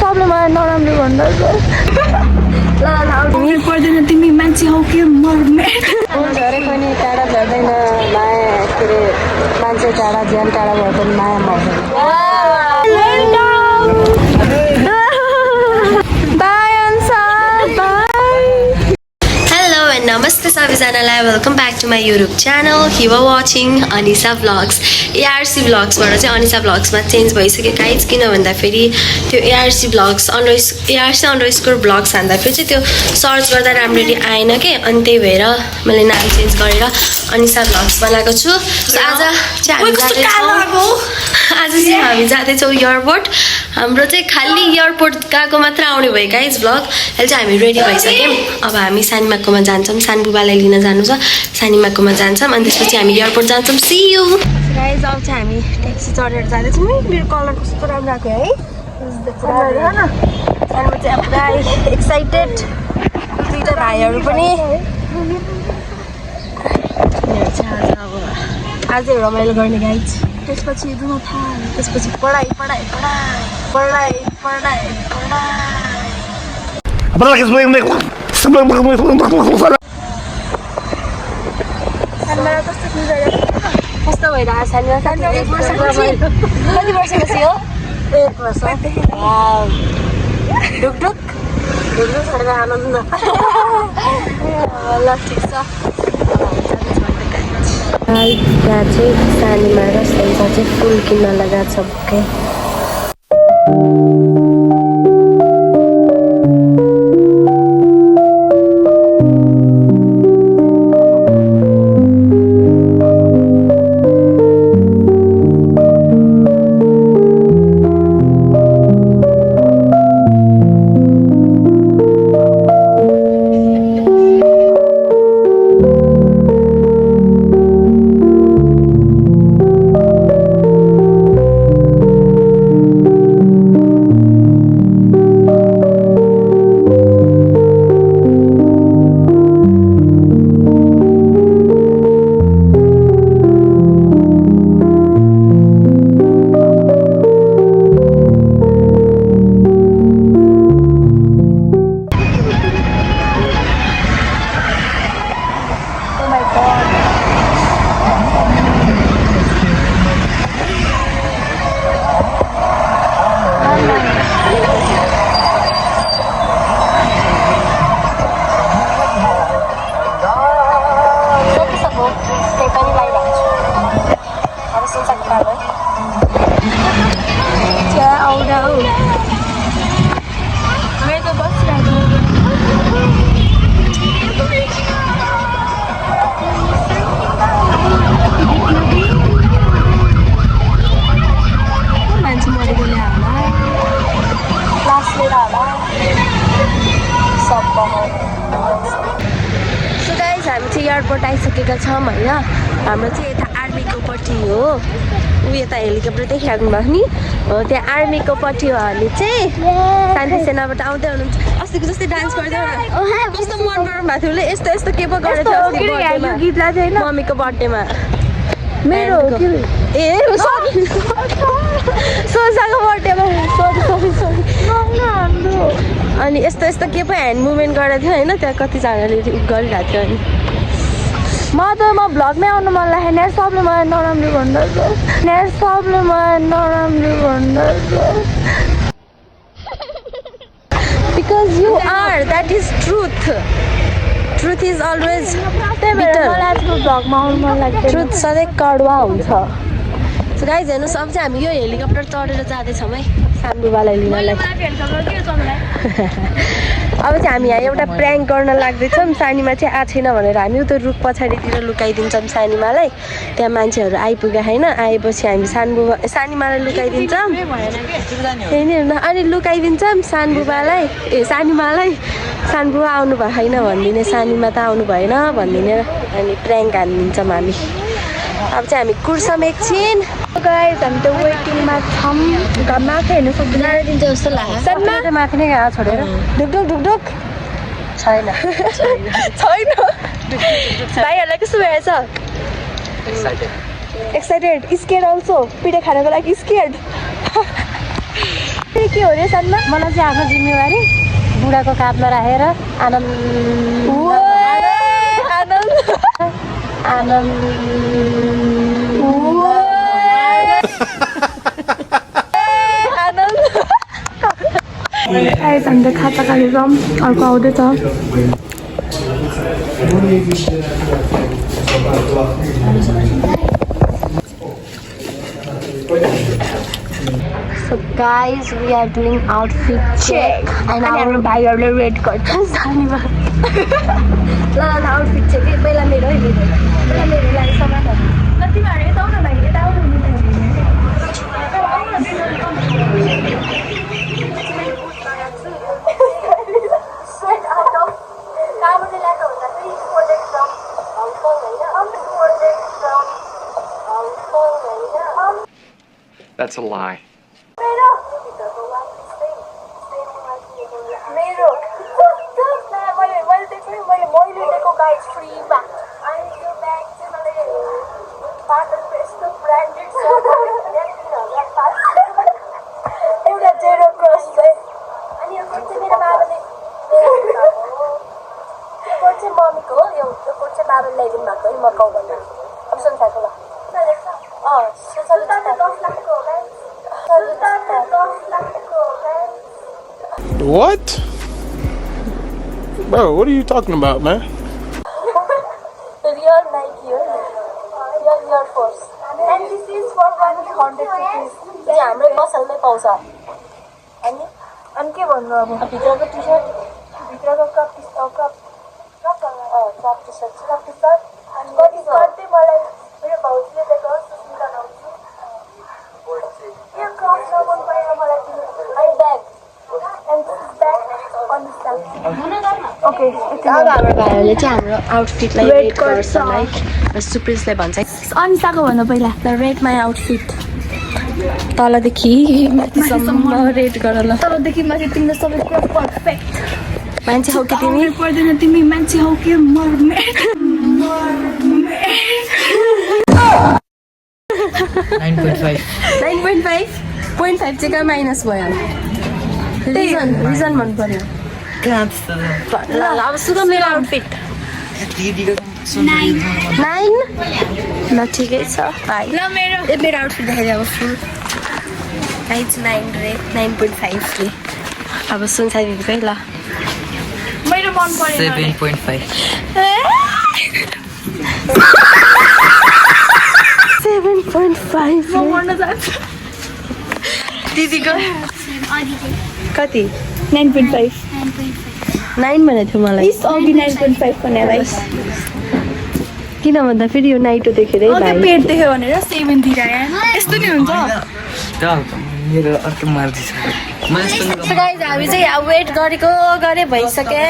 सबले मलाई नराम्रो भन्दछ ल पर्दैन तिमी मान्छे हौ के मर्ने झरेको पनि टाढा झर्दैन माया के अरे मान्छे टाढा ज्यान टाढा भए पनि माया मर्दैन बाई अन्सा बाई नमस्ते सबैजनालाई welcome back to my YouTube channel हिवा वाचिङ अनिसा भ्लग्स एआरसी भ्लग्सबाट चाहिँ अनिसा भ्लग्समा चेन्ज भइसक्यो गाइज किन भन्दाखेरि त्यो ARC vlogs ARC underscore vlogs हान्दाखेरि चाहिँ त्यो सर्च गर्दा राम्ररी आएन के अनि त्यही भएर मैले नाम चेन्ज गरेर अनिसा भ्लग्स बनाएको छु आज चाहिँ हामी जाँदैछौँ एयरपोर्ट हाम्रो चाहिँ खालि एयरपोर्ट गएको मात्र आउने भयो गाइज भ्लग अहिले चाहिँ हामी रेडी भइसक्यौँ अब हामी सानीमाकोमा जान्छौँ सानी बुबालाई लिन जानु छ सानीमाकोमा जान्छौँ अनि त्यसपछि हामी एयरपोर्ट जान्छौँ सी यू गाइज अब चाहिँ हामी ट्याक्सी चढेर जाँदैछौँ मेरो कलर कस्तो राम्रो आएको है सानीमा चाहिँ पुरा एक्साइटेड दुईवटा भाइहरू पनि आज रमाइलो गर्ने गाइज त्यसपछि त्यसपछि पढाइ कस्तो भइरहेको सानीमा कति वर्षपछि हो 1 वर्ष ढुकढुक खाएर आनन्द ल ठिक छ यहाँ चाहिँ सानीमा र सेन्सा चाहिँ फुल किन्न लगाएको छ भक्कै एयरपोर्ट आइसकेका छौँ होइन हाम्रो चाहिँ यता आर्मीको पट्टि हो ऊ यता हेलिकप्टर देखिहाल्नु भएको नि हो त्यहाँ आर्मीको पट्टि हो हामी चाहिँ शान्ति सेनाबाट आउँदै हुनुहुन्छ अस्तिको जस्तै डान्स गर्दै कस्तो मन पराउनु भएको थियो उसले यस्तो यस्तो के पो गरेको थियो मम्मीको बर्थडेमा मेरो ए सोसाको बर्थडेमा अनि यस्तो यस्तो के पो ह्यान्ड मुभमेन्ट गरेको थियो होइन त्यहाँ कतिजनाले गरिरहेको थियो अनि म भ्लगमै आउनु मन लाग्यो नेट सबले मलाई नराम्रो भन्दछ because you are that is truth is always भ्लगमा आउनु मन लाग्छ ट्रुथ सधैँ कडवा हुन्छ सो गाइज हेर्नुहोस् अब चाहिँ हामी यो हेलिकप्टर चढेर जाँदैछौँ है सानबुबालाई लिनलाई अब चाहिँ हामी यहाँ एउटा प्र्याङ्क गर्न लाग्दैछौँ सानीमा चाहिँ आएको छैन भनेर हामी उता रुख पछाडितिर लुकाइदिन्छौँ सानीमालाई त्यहाँ मान्छेहरू आइपुग्यो होइन आएपछि हामी सानीमालाई लुकाइदिन्छौँ अनि लुकाइदिन्छौँ सानबुबालाई सानीमालाई सानबुबा आउनु भएको छैन भनिदिने सानीमा त आउनु भएन भनिदिने अनि प्र्याङ्क हालिदिन्छौँ हामी अब चाहिँ हामी कुर्छौँ एकछिन गाइस हामी त वेटिङमा छौँ माथि हेर्नु सक्दैन दिन्छ जस्तो लाग्छ माथि नै गएको छोडेर ढुकढुक छैन भाइहरूलाई कस्तो भइरहेछ एक्साइटेड स्केयर्ड अल्सो पिठा खानको लागि स्केयर्ड के हो रे सानमा मलाई चाहिँ आफ्नो जिम्मेवारी बुढाको काँधमा राखेर आनन्द गाइस हामी त खाजा खाएर अर्को आउँदैछ So guys, we are doing outfit check and our भाइहरुले वेट गर्छ सानीमा ल आउटफिट चेक पहिला मेरो लागि सामानहरु ल तिमीहरु यता आउन भाइ यता आउनु That's a lie. What? Bro, what are you talking about, man? Real Nike, real Air Force. And this is for 100 rupees. ये हाम्रो पसलमै पाउँछ अनि के भन्नु अब भित्रको टी-शर्ट भित्रको कप टी-शर्ट अनि कति गर्दै मलाई मेरो भाउजूले दिएको सुस्मिता नाउँछु यो क्रस नमन पाएर मलाई दिनु अनि bag and this bag on the stand. Okay. अब हाम्रो भाइहरूले चाहिँ हाम्रो आउटफिटलाई रेट गर्छ लाइक सुप्रिसले भन्छ अनिसाको भन्नु पहिला द रेट माई आउटफिट तलदेखि माथिसम्म रेट गर ल तलदेखि माथि तिम्रो सबै पुरा पर्फेक्ट मान्छे हौ कि तिमी पर्दैन तिमी मान्छे हौ कि मर्मेड 9.5 चाहिँ कहाँ माइनस भयो रिजन भन्नु पर्यो ल अब सुरु मेरो आउटफिट 9 ल ठिकै छ भाइ ल मेरो आउटफिट देखाइदियो अब फुल गाइज 9.5 ले अब सुन्छ दिदीकै ल मेरो मन पर्यो 7.5 7.5 म गर्न जान्छु दिदीको कति 9.5 9 भनेको थियो मलाई इस अघि 9.5 भने गाइस किन भन्दा फेरि यो नाइटो देखेरै त्यो पेट देख्यो भनेर 7 दिइरायो यस्तो नि हुन्छ मेरो अर्को मर्जी छ म यस्तो So guys, हामी चाहिँ यहाँ वेट गरे भइसक्यो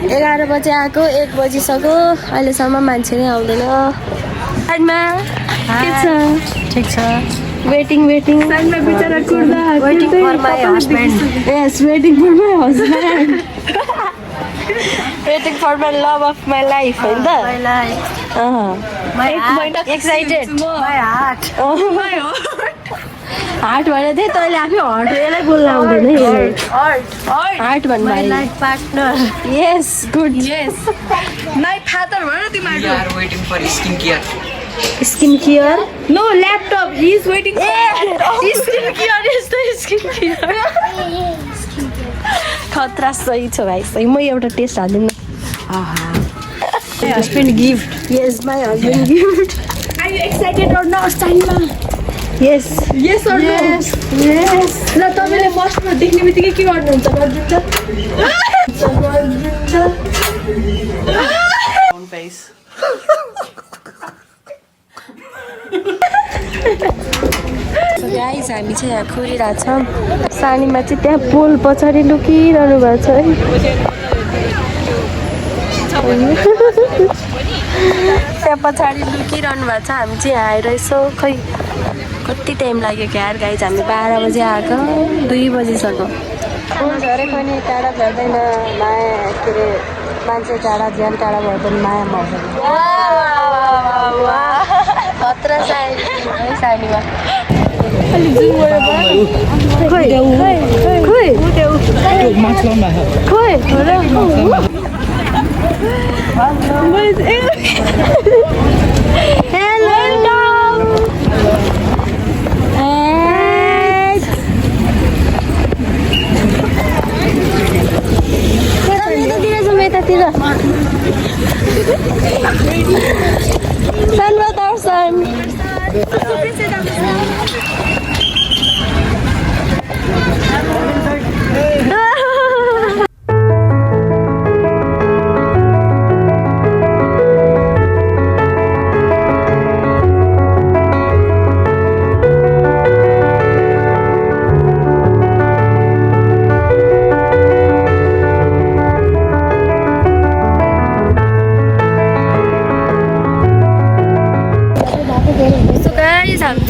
11 बजे आएको 1 बजिसक्यो अहिलेसम्म मान्छे नै आउँदैन साइडमा के छ ठिक छ वेटिङ साइडमा बिचरा कुर्दा waiting for my husband yes waiting for my husband waiting for my love of my life हैन त एक्साइटेड हार्ट भनेर चाहिँ तैँले आफै हर्ट यसलाई बोल्न आउँदैन हार्ट भन्नु partner yes good night father भन तिमीहरु are waiting for skin care skin care no laptop he is waiting skin care यस्तो स्किन केयर खतरा सही छ भाइ सही म एउटा टेस्ट हाल्दिनु husband gift yes my husband gift are you excited or not साइनमा yes yes or no yes ल तपाईले मस्टमा देख्ने बित्तिकै के गर्नुहुन्छ गर्नुहुन्छ गाइस हामी चाहिँ यहाँ खोरिरहेछौँ सानीमा चाहिँ त्यहाँ पोल पछाडि लुकिरहनु भएको छ है त्यहाँ पछाडि लुकिरहनु भएको छ हामी चाहिँ यहाँ आएर यसो खै कति टाइम लाग्यो क्यार गाइज हामी 12 बजे आएको 2 बजिसक्यो झरेको नि टाढा झर्दैन माया के अरे मान्छे टाढा ज्यान टाढा भयो भने माया मर्दैन खतरा सानीमा यतातिर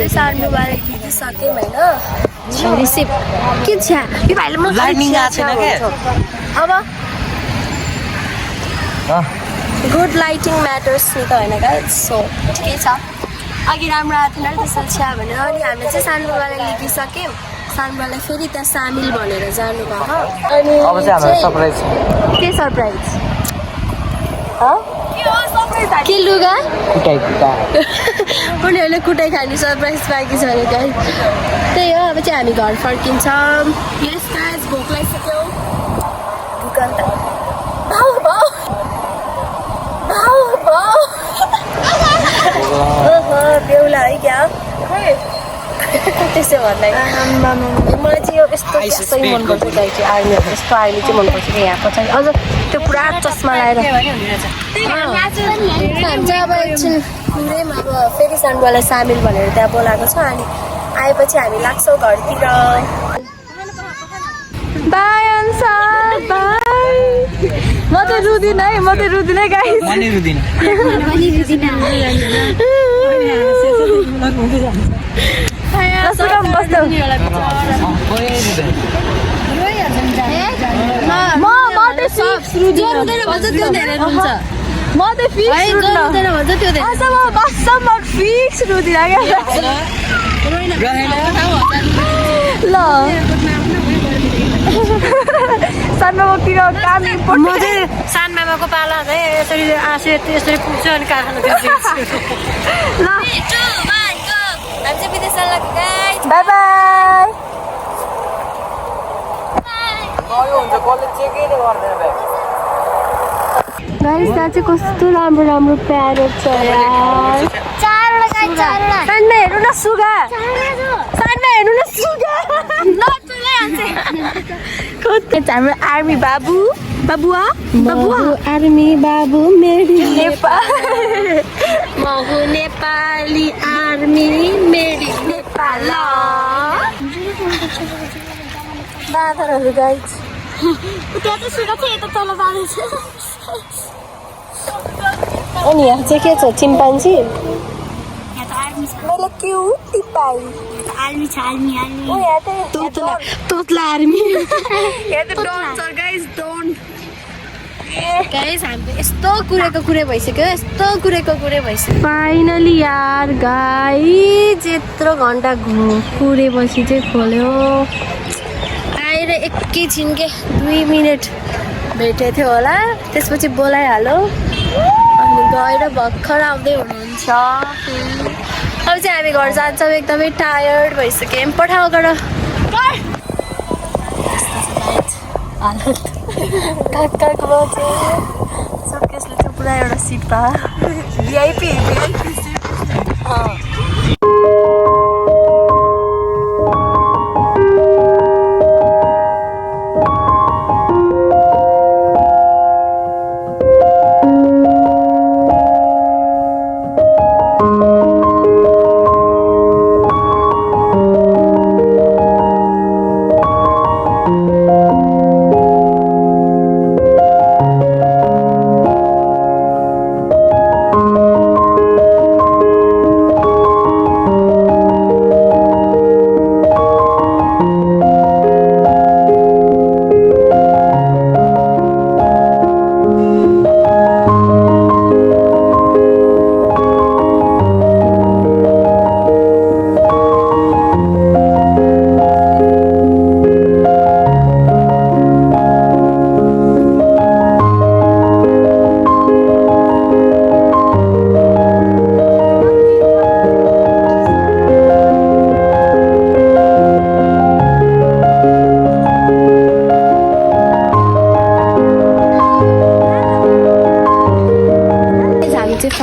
दर्शन सार्नुबारे लिइसक्यौँ होइन रिसिप के छ यो भाइले म लाइटिङ आएको छैन के अब गुड लाइटिङ म्याटर्स नि त होइन क्या सो ठिकै छ अघि राम्रो आएको थिएन त्यस्तो छ्या भनेर अनि हामीले चाहिँ सार्नुबालाई लिइसक्यौँ सार्नुबालाई फेरि त्यहाँ सामिल भनेर जानुभयो अनि के सरप्राइज के लुगा उनीहरूले कुटाइ खाने सरप्राइज बाँकी छ अरे गाइस त्यही हो अब चाहिँ हामी घर फर्किन्छौँ यस गाइस भोक लागिसक्यो दुकान त बेहुला है क्या त्यसो भन्दा मलाई चाहिँ यो यस्तो मनपर्छ गाई चाहिँ आर्मीहरू यस्तो आर्मी चाहिँ मनपर्छ कि यहाँ पछाडि अझ त्यो पुरा चस्मा लगाएर हामी चाहिँ अब एकछिन पुरैमा अब फेरि सानबुवालाई सामेल भनेर त्यहाँ बोलाएको छ अनि आएपछि हामी लाग्छौँ घरतिर बाई अन्सार बाई म चाहिँ रुदिनँ है गाई फिक्स रुदिनँ ल सानमामातिर काम म चाहिँ सानमामाको पाला चाहिँ यसरी आँसु यसरी पुग्छ अनि कारखाना ल बाई बाई गाइस त्यहाँ चाहिँ कस्तो राम्रो राम्रो प्यारेट छ यार सानमा हेर्नु न सुगा हाम्रो आर्मी बाबु आर्मी बाबु मेरी नेपाली आर्मी मेरी नेपाल बाँदरहरू गाइस त्यहाँ चाहिँ सुगा थियो यता तल बाँधेको छ अनि यहाँ चाहिँ के छ चिम्पान्जी मैले क्युटी पाएँ आर्मी छ आर्मी ओ यहाँ त तोतला आर्मी यहाँ त डोन्ट छ गाइस हामीले यस्तो कुरे भइसक्यो फाइनली यार गाइस यत्रो घन्टा कुरेपछि चाहिँ खोल्यो आएर एकैछिन के 2 मिनट भेटेको थियो होला त्यसपछि बोलाइहाल्यो अनि गएर भर्खर आउँदै हुनुहुन्छ अब चाहिँ हामी घर जान्छौँ एकदमै टायर्ड भइसक्यौँ पठाउ गर काकाको चाहिँ सुटकेसले चाहिँ पुरा एउटा सिट पा भिआइपी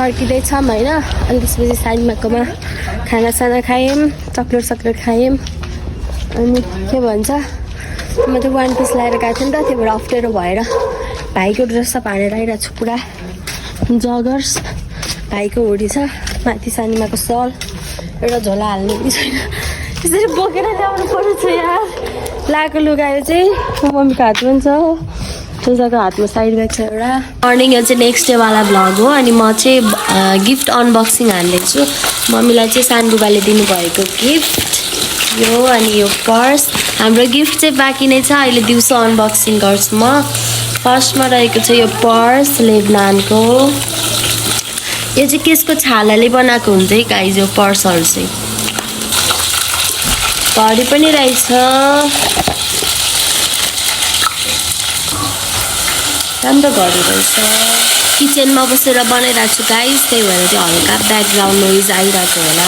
फर्किँदैछौँ होइन। अनि त्यसपछि सानीमाकोमा खानासाना खायौँ, चक्लेट खायौँ। अनि के भन्छ म त वान पिस लगाएर गएको थिएँ नि त, त्यही भएर अप्ठ्यारो भएर भाइको ड्रेस सब हानेर आइरहेको छु। पुरा जगर्स भाइको हुडी छ, माथि सानीमाको सल, एउटा झोला हाल्ने कि छैन, त्यसरी बोकेर ल्याउनु पर्ने छ यार। लगाएको लुगायो चाहिँ मम्मीको हातमा पनि छ, तुलजाको हातमा साइड ब्याग छ एउटा। मर्निङ यो चाहिँ नेक्स्ट डेवाला भ्लग हो। अनि म चाहिँ गिफ्ट अनबक्सिङ हाल्दैछु। मम्मीलाई चाहिँ सानबुबाले दिनुभएको गिफ्ट यो, अनि यो पर्स। हाम्रो गिफ्ट चाहिँ बाँकी नै छ, अहिले दिउँसो अनबक्सिङ गर्छु म। फर्स्टमा रहेको छ यो पर्स लेबनानको। यो चाहिँ केसको छालाले बनाएको हुन्छ है गाइज, यो पर्सहरू चाहिँ। घडी पनि रहेछ, राम्रो घडी रहेछ। किचनमा बसेर बनाइरहेको छु गाइज, त्यही भएर चाहिँ हल्का ब्याकग्राउन्ड नोइज आइरहेको होला।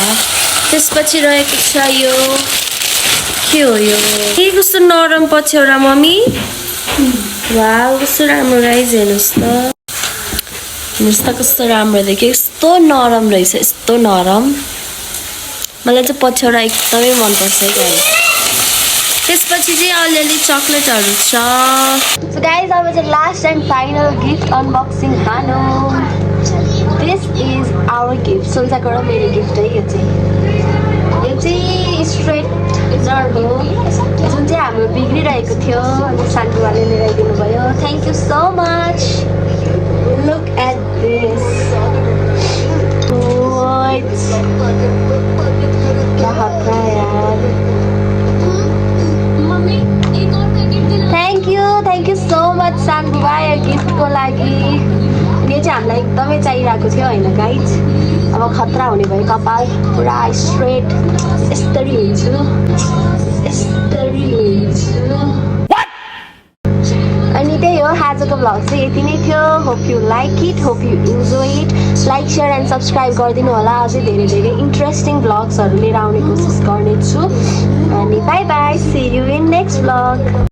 त्यसपछि रहेको छ यो, के हो यो, के कस्तो नरम पछ्यौरा मम्मी। वाउ कस्तो राम्रो गाइज, हेर्नुहोस् त, हेर्नुहोस् त कस्तो राम्रो देखियो। यस्तो नरम रहेछ, यस्तो नरम। मलाई चाहिँ पछ्यौरा एकदमै मनपर्छ है गाइज। त्यसपछि चाहिँ अलिअलि चक्लेटहरू छ। सो गाइज अब चाहिँ last and final gift unboxing हानौँ। दिस इज आवर गिफ्ट, सोल्जाको र मेरो गिफ्ट है यो चाहिँ। यो चाहिँ स्ट्रेटनर हो, जुन चाहिँ हाम्रो बिग्रिरहेको थियो, अनि सानबुबाले ल्याइदिनु भयो। Thank you so much. Look at this, thank you so much सानबुबा यो गिफ्टको लागि। यो चाहिँ हामीलाई एकदमै चाहिरहेको थियो होइन गाइज। अब खतरा हुने भयो, कपाल पुरा स्ट्रेट यस्तरी हुन्छु, यस्तरी हुन्छु। अनि त्यही हो, आजको भ्लग चाहिँ यति नै थियो। Hope you like it, hope you enjoy it. Like share and subscribe गरिदिनु होला। अझै धेरै धेरै इन्ट्रेस्टिङ भ्लग्सहरू लिएर आउने कोसिस गर्नेछु। अनि bye bye, see you in next vlog.